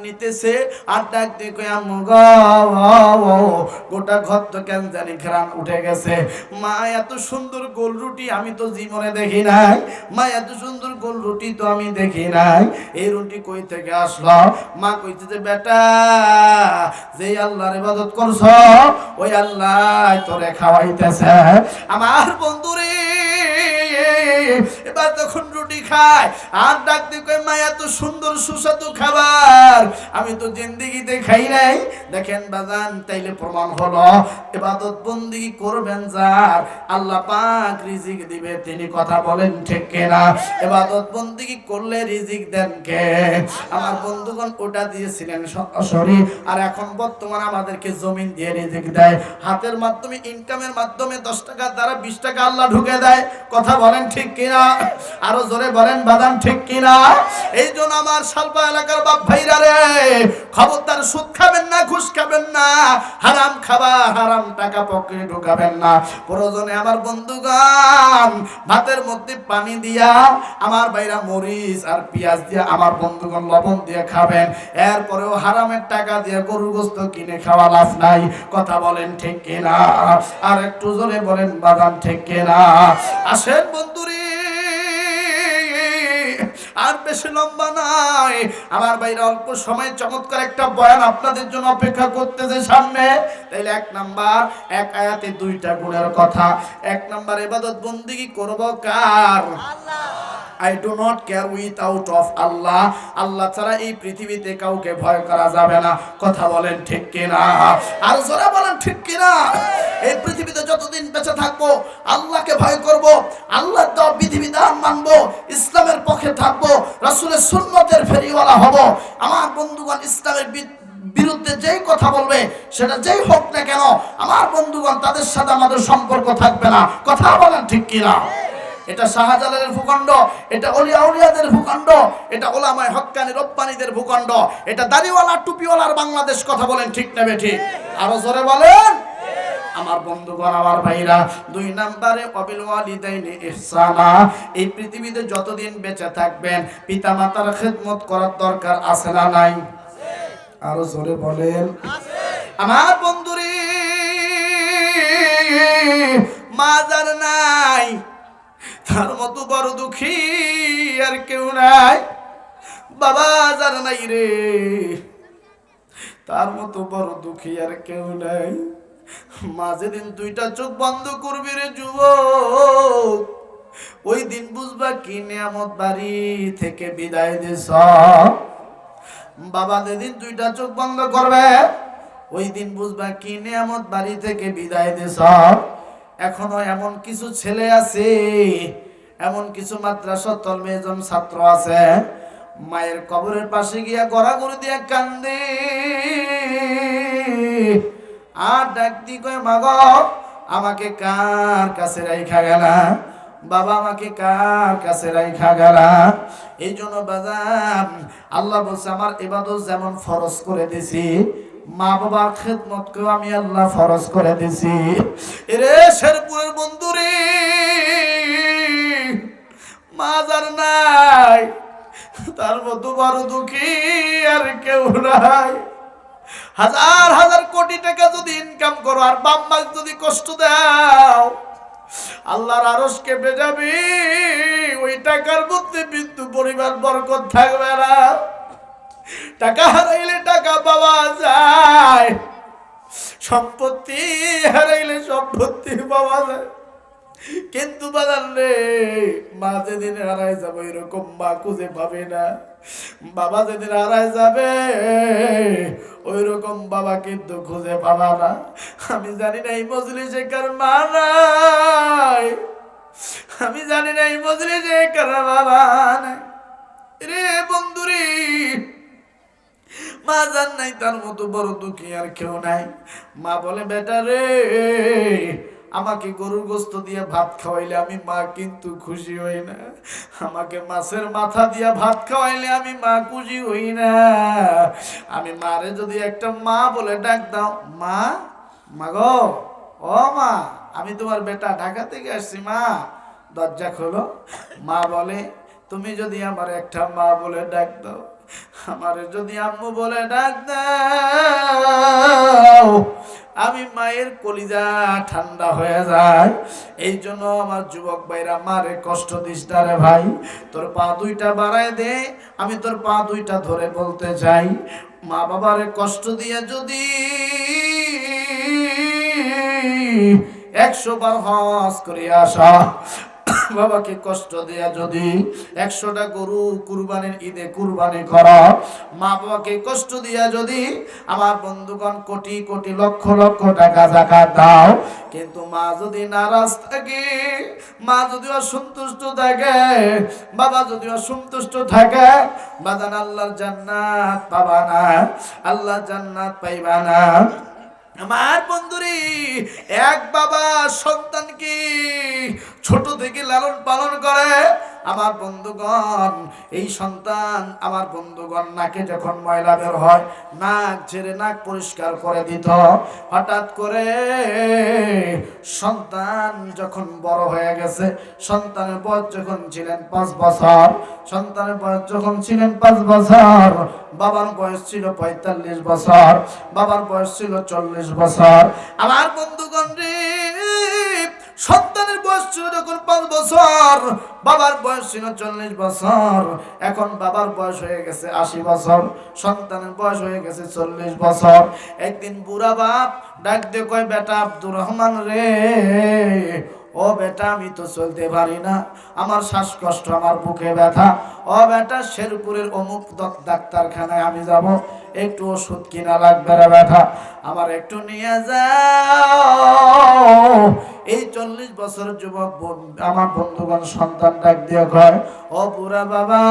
নিতেছে আর ডাক দিয়ে কই আম্মু গো, গোটা ঘর তো কেন জানি ঘ্রাণ উঠে গেছে। মা এত সুন্দর গোল রুটি আমি তো জীবনে দেখি নাই, মা এত সুন্দর গোল রুটি তো আমি দেখি নাই, এই রুটি কই থেকে আসলো? মা কইতে যে বেটা, যে আল্লাহর ইবাদত করছো ওই আল্লাহ তোরে খাওয়াইতেছে। আমার বন্ধুরে এবার যখন রুটি খায় আর ডাক দিয়ে কই মা এত সুন্দর সুস্বাদু খাবার আমি তো জিন্দেগিতে খাই নাই। দেখেন বাজান, তাইলে প্রমাণ হলো ইবাদত বন্দেগী করবেন যার আল্লাহ পাক রিজিক দিবে তিনি। কথা বলেন ঠিক কিনা? ইবাদত বন্দেগী করলে রিজিক দেন কে? আমার বন্ধুগণ ওটা দিয়েছিলেন সরাসরি, আর এখন বর্তমান আমাদেরকে জমিন দিয়ে রিজিক দেয়। হাতের মাধ্যমে, ইনকামের মাধ্যমে 10 টাকা দ্বারা 20 টাকা আল্লাহ ঢুকে দেয়। কথা বলেন ঠিক কিনা? আরো জোরে বলেন বাদাম ঠিক কিনা? এই জন্য আমার শালপা এলাকার বাপ ভাইরা রে, খবরদার সুদ খাবেন না, ঘুষ খাবেন না, হারাম খাবার, হারাম টাকা পকেটে ঢুকাবেন না। প্রয়োজনে আমার বন্ধুগণ ভাতের মধ্যে পানি দিয়া, আমার ভাইরা মরিচ আর পেঁয়াজ দিয়া, আমার বন্ধুগণ লবণ দিয়ে খাবেন। এরপরেও হারামের টাকা দিয়ে গরুর গোশত কিনে খাওয়া লাভ নাই। কথা বলেন ঠিক কিনা? আর একটু জোরে বলেন বাদাম ঠিক কিনা? আসেন বন্ধুরে, আর বেশি লম্বা নাই, আমার ভাইরা অল্প সময় চমৎকার একটা বয়ান আপনাদের জন্য অপেক্ষা করতেছে সামনে। তাইলে 1 নাম্বার, এক আয়াতে 2টা গুণের কথা। 1 নাম্বার, ইবাদত বন্দেগী করব কার? আল্লাহ। I do not care without of Allah. আল্লাহ ছাড়া এই পৃথিবীতে কাউকে ভয় করা যাবে না। কথা বলেন ঠিক কিনা? আর জোরে বলেন ঠিক কিনা? এই পৃথিবীতে যতদিন বেঁচে থাকবো আল্লাহকে ভয় করব, আল্লাহর দেওয়া বিধিবিধান মানব, ইসলামের পক্ষে থাকবো, রাসূলের সুন্নতের ফেরিওয়ালা হব। আমার বন্ধুগণ ইসলামের বিরুদ্ধে যেই কথা বলবে সেটা যেই হোক না কেন, আমার বন্ধুগণ তাদের সাথে আমাদের সম্পর্ক থাকবে না। কথা বলেন ঠিক কিনা? এটা শাহজালালের ভূখণ্ড, এটা ওলিয়া উলিয়াদের ভূখণ্ড, এটা ওলামায়ে হক্কানি রব্বানীদের ভূখণ্ড, এটা দাড়িওয়ালা টুপিওয়ালার বাংলাদেশ। কথা বলেন ঠিক না বেঠিক? আরো জোরে বলেন। আমার বন্ধুগণ, আমার ভাইরা, 2 নম্বরে ওয়াবিল ওয়ালিদাইনি ইহসানা। এই পৃথিবীতে যতদিন বেঁচে থাকবেন পিতামাতার খেদমত করার দরকার আছে না নাই? আরো জোরে বলেন। আমার বন্ধুরে, মা যার নাই তার মতো বড় দুঃখী আর কেউ নাই। বাবা যার নাই রে, তার মতো বড় দুঃখী আর কেউ নাই। মা যেদিন 2টা চোখ বন্ধ করবি রে যুবক, ওই দিন বুঝবা কি নিয়ামত বাড়ি থেকে বিদায় দিছ। বাবা যেদিন 2টা চোখ বন্ধ করবে ওই দিন বুঝবা কি নিয়ামত বাড়ি থেকে বিদায় দিছ। এখনো এমন কিছু ছেলে আছে, এমন কিছু মাদ্রাসার তলমেজন ছাত্র আছে, মায়ের কবরের পাশে গিয়া গড়াগড়ি দিয়ে কান্দে আর ডাক দি কয় মা গো, আমাকে কার কাছে রাইখা গেলা? বাবা আমাকে কার কাছে রাইখা গেলা? এই জন্য বাজান আল্লাহ বলছে আমার ইবাদত যেমন ফরজ করে দিছি, মা বাবার খেদমতকেও আমি আল্লাহ ফরজ করে দিছি। এরে শেরপুরের বন্ধুরে, মা যার নাই তার মতো বড় দুঃখী আর কেউ নাই। হাজার হাজার কোটি টাকা যদি ইনকাম করো আর বাপ মা যদি কষ্ট দাও, আল্লাহর আরশ কেঁপে যাবে। ওই টাকার মধ্যে বিন্দু পরিমাণ বরকত থাকবে না। টাকা হারাইলে টাকা পাওয়া যায়, সম্পত্তি হারাইলে সম্পত্তি পাওয়া যায়, কিন্তু বাজান রে, মা যেদিন হারাই যাবে এরকম মা খুঁজে পাবে না। বাবা যেদিন হারাই যাবে ওই রকম বাবা কিন্তু খুঁজে পাবা না। আমি জানি না এই মজলিসে কার মা নাই, আমি জানি না এই মজলিসে কার বাবা নাই। রে বন্ধুরে, মা জান নাই তার মতো বড় দুঃখী আর কেউ নাই। মা বলে বেটা রে, আমাকে গরুর গোশত দিয়ে ভাত খাওয়াইলে আমি মা কিন্তু খুশি হই না, আমাকে মাছের মাথা দিয়ে ভাত খাওয়াইলে আমি মা খুশি হই না। আমি মারে যদি একটা মা বলে ডাক দাও, মা, মা গো, ও মা, আমি তোমার বেটা ঢাকা থেকে আসছি, মা দরজা খোলো। মা বলে তুমি যদি আমার একটা মা বলে ডাক দাও আমারে যদি আম্মু বলে ডাক দাও, আমি মায়ের কলিজা ঠান্ডা হয়ে যায়। এই জন্য আমার যুবক ভাইরা, মারে কষ্ট দিস না রে ভাই, তোর পা দুইটা বাড়ায় দে, আমি তোর পা দুইটা ধরে বলতে চাই, মা বাবারে কষ্ট দিয়ে যদি 100 বার হজ করে আসা, বাবাকে কষ্ট দেয়া যদি 100টা গরু কুরবানির ঈদে কুরবানি করা, মা বাবাকে কষ্ট দিয়া যদি আমার বন্ধুগণ কোটি কোটি লক্ষ লক্ষ টাকা যাকাত দাও, কিন্তু মা যদি নারাজ থাকে, মা যদি অসন্তুষ্ট থাকে, বাবা যদি অসন্তুষ্ট থাকে, বাজান আল্লাহর জান্নাত পাবা না, আল্লাহ জান্নাত পাইবা না। আমার বন্ধুরি, এক বাবা সন্তানকে ছোট থেকে লালন পালন করে। আমার বন্ধুগণ, এই সন্তান আমার বন্ধুগণ নাকে যখন ময়লা বের হয়, নাক ঝেড়ে নাক পরিষ্কার করে দিত। হঠাৎ করে সন্তান যখন বড় হয়ে গেছে, সন্তানের বয়স যখন ছিলেন 5 বছর, সন্তানের বয়স যখন ছিলেন 5 বছর, বাবার বয়স ছিল 45 বছর, বাবার বয়স ছিল 40 বছর। আমার বন্ধুগণ রে, সন্তানের বয়স ছিল যখন 5 বছর, বাবার বয়স ছিল 40 বছর। এখন বাবার বয়স হয়ে গেছে 80 বছর, সন্তানের বয়স হয়ে গেছে 40 বছর। একদিন বুড়া বাপ ডাক দিয়ে কয়, বেটা আব্দুর রহমান রে, ও বেটা আমি তো চলতে পারি না, আমার শ্বাসকষ্ট, আমার বুকে ব্যথা। ও বেটা, শেরপুরের অমুক ডাক্তারখানায় আমি যাব, একটু ওষুধ কিনা লাগবে রে বেটা, আমার একটু নিয়ে যাও। এই 40 বছর যুবক আমার বন্ধুগণ সন্তান ডাক দিয়ে কয়, ও বুড়া বাবা,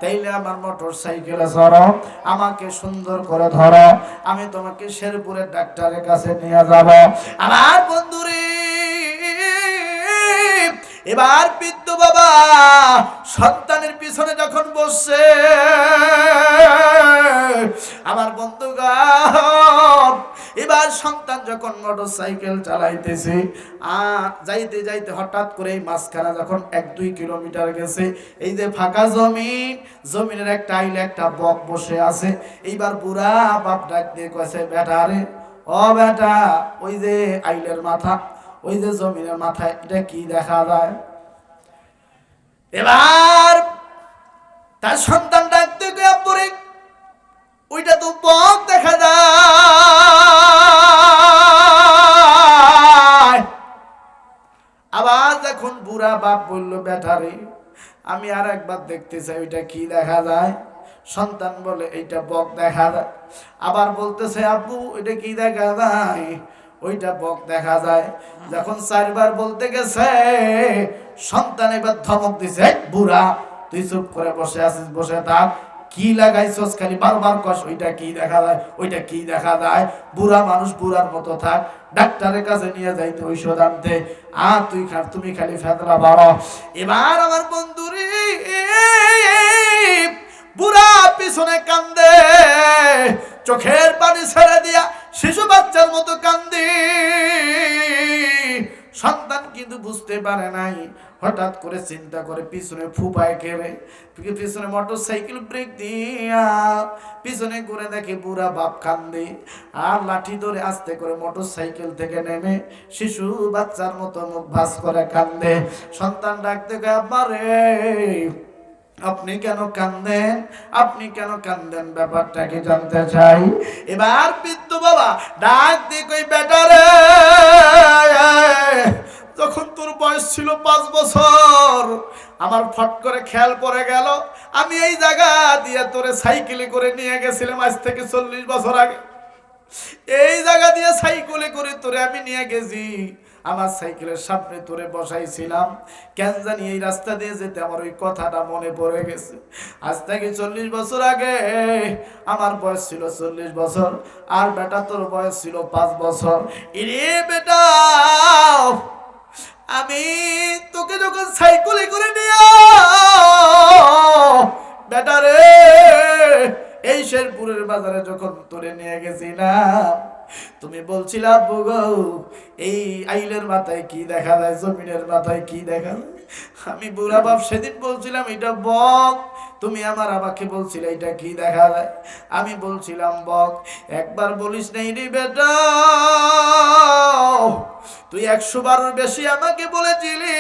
তাইলে আমার মোটর সাইকেলে চড়ো, আমাকে সুন্দর করে ধরো, আমি তোমাকে শেরপুরের ডাক্তারের কাছে নিয়ে যাব। আমার বন্ধুরে, এবার বৃদ্ধ বাবা সন্তানের পিছনে যখন বসছে, আমার বন্ধুগণ, এবার সন্তান যখন মোটরসাইকেল চালাইতেছে, আর যাইতে যাইতে হঠাৎ করে এই মাঝখানে যখন 1-2 কিলোমিটার গেছে, এই যে ফাঁকা জমিন, জমিনের একটা আইলে একটা বক বসে আছে। এইবার বুড়া বাপ ডাক দিয়ে কয়েছে, বেটা রে, ও বেটা, ওই যে আইলের মাথা, ওই যে জমিনের মাথায় এটা কি দেখা যায়? এবার তার সন্তান ডাকতে গিয়ে পড়ে, ওইটা তো বক দেখা যায়। আবার যখন বুড়া বাপ বলল, বেটা রে, আমি আর একবার দেখতে চাই, ওইটা কি দেখা যায়? সন্তান বলে, এইটা বক দেখা যায়। আবার বলতেছে, আব্বু ওইটা কি দেখা যায়? ওইটা বক দেখা যায়। যখন 4 বার বলতে গেছে, সন্তান এবার ধমক দিছে, বুড়া তুই চুপ করে বসে আছিস, বসে থাক, কি লাগাইছস খালি বারবার কস, ওইটা কি দেখা যায়, ওইটা কি দেখা যায়? বুড়া মানুষ বুড়ার মতো থাক, ডাক্তারের কাছে নিয়ে যাইতে ঔষধ আনতে, আর তুমি খালি ফেতলা বাড়ো। এবার আমার বন্ধুরে, বুড়া পিছনে কান্দে, চোখের পানি ছেড়ে দিয়া শিশু বাচ্চার মতো কান্দে। সন্তান কিন্তু বুঝতে পারে নাই। হঠাৎ করে চিন্তা করে পিছনে ফুপায় কেড়ে, পিছনে মোটরসাইকেল ব্রেক দিয়া পিছনে ঘুরে দেখে বুড়া বাপ কান্দে, আর লাঠি ধরে আস্তে করে মোটরসাইকেল থেকে নেমে শিশু বাচ্চার মতো মুখ ভাঁজ করে কান্দে। সন্তান ডাকতে গিয়ে, আব্বা রে, আপনি কেন কান্দেন? আপনি কেন কান্দেন? ব্যাপারটা কি জানতে চাই। এবার বৃদ্ধ বাবা ডাক দিয়ে কই, বেটা রে, যখন তোর বয়স ছিল 5 বছর, আমার ফট করে খেয়াল পড়ে গেল, আমি এই জায়গা দিয়ে তোরে সাইকেলে করে নিয়ে গেছিলাম আজ থেকে 40 বছর আগে। এই জায়গা দিয়ে সাইকেলে করে তোরে আমি নিয়ে গেছি, আমার সাইকেলের সামনে তোরে বসাইছিলাম, কেন জানি এই রাস্তা দিয়ে যেতে আমার ওই কথাটা মনে পড়ে গেছে। আজ থেকে 40 বছর আগে আমার বয়স ছিল 40 বছর, আর বেটা তোর বয়স ছিল 5 বছর। এরে বেটা, আমি তোকে যখন সাইকেলে করে নিয়ে, বেটা রে, এই শেরপুরের বাজারে যখন তোরে নিয়ে গেছিলাম, তুমি বলছিলে, আব্বু গো, এই আইলের মাথায় কি দেখা যায়, জমিনের মাথায় কি দেখা যায়? আমি বুড়া বাপ সেদিন বলছিলাম এটা বক, তুমি আমার আমাকে বলছিলে এটা কি দেখা যায়? আমি বলছিলাম বক। একবার বলিস নাই রে বেটা, তুই 100 বারের বেশি আমাকে বলেছিলি।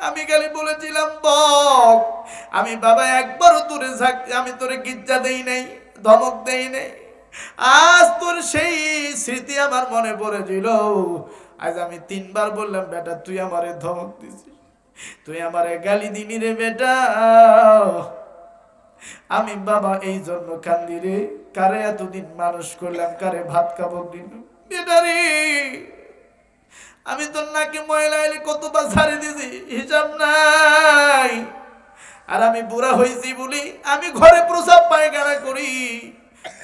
আমি খালি বলেছিলাম বক। আমি বাবা একবারও তোরে আমি তোরে গিজ্জা দেই নাই, ধমক দেই নাই। আজ তোর সেই স্মৃতি আমার মনে পড়েছিল। আজ আমি 3 বার বললাম বেটা তুই আমারে ধমক দিছিস, তুই আমারে গালি দিনি রে বেটা। আমি বাবা এই জন্য কান্দি রে, কারে এতদিন মানুষ করলাম, কারে ভাত খাবো দিন বেটা রে। আমি তোর নাকি ময়লা এলে কতবার ছাড়ি দিছি হিসাব নাই। আর আমি বুড়া হয়েছি বলি আমি ঘরে প্রসাব পায়খানা করি,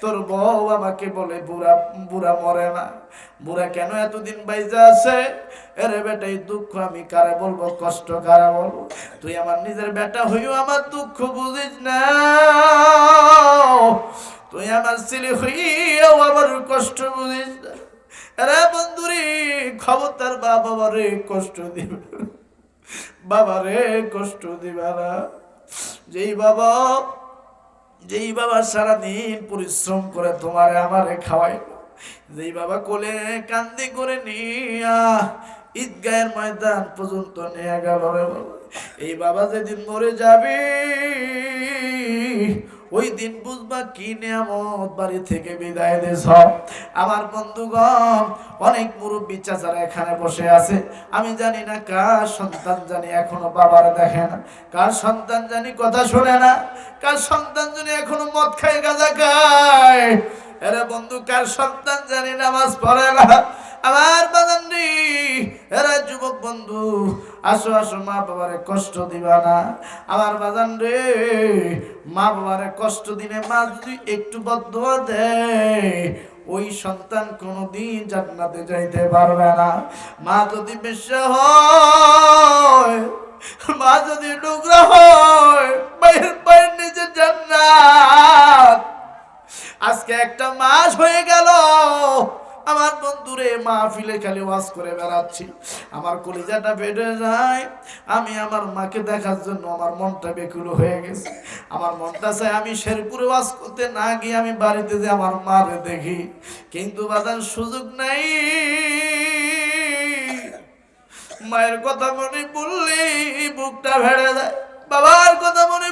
তোর বউ আমাকে বলে বুড়া বুড়া মরে না। বুড়া কেন এতদিন বাইজা আছে? আরে বেটা এই দুঃখ আমি কারে বলবো, কষ্ট কারে বলবো? তুই আমার নিজের বেটা হইও আমার দুঃখ বুঝিস না, তুই আমার ছেলে হইও আমার কষ্ট বুঝিস না। আরে বন্ধুরে খবরদার বাবা রে কষ্ট দিবে, বাবা রে কষ্ট দিবা না। যেই বাবা সারাদিন পরিশ্রম করে তোমারে আমারে খাওয়াই, যেই বাবা কোলে কান্দি করে নিয়া ঈদগাহের ময়দান পর্যন্ত নিয়ে গেল রে বাবা, এই বাবা যেদিন মরে যাবে ওই দিন বুঝবা কি নিয়ামত বাড়ি থেকে বিদায় দিছ। আমার বন্ধুগণ, অনেক মুরব্বী চাচারা এখানে বসে আছে। আমি জানি না কার সন্তান জানি এখনো বাবার দেখে না, কার সন্তান জানি কথা শোনে না, কার সন্তান জানি এখনো মদ খায় গাঁজা খায়। এরা বন্ধু কার সন্তান জানি নামাজ পড়ে না। আমার বাজানরি এরা যুবক বন্ধু, আসো আসো মা বাবারে কষ্ট দিবা না। আমার বাজান রে, মা বাবারে কষ্ট দিনে মা যদি একটু বদদুয়া দেয় ওই সন্তান কোনোদিন জান্নাতে যাইতে পারবে না। মা যদি বেশ্যা হয়, মা যদি ডুগরা হয়, বাইরের নিচে জান্নাত। আজকে একটা মাস হয়ে গেল আমার বন্ধুরে মাহফিলে খালি ওয়াজ করে বেড়াচ্ছি, আমার কলিজাটা বেড়ে যায়। আমি আমার মাকে দেখার জন্য আমার মনটা বেকুল হয়ে গেছে। আমার মনটা চাই আমি শেরপুরে ওয়াজ করতে না গিয়ে আমি বাড়িতে যে আমার মারে দেখি, কিন্তু বাজার সুযোগ নাই। মায়ের কথা মনে পড়লে বুকটা ভেড়ে যায়, বাবার কথা মনে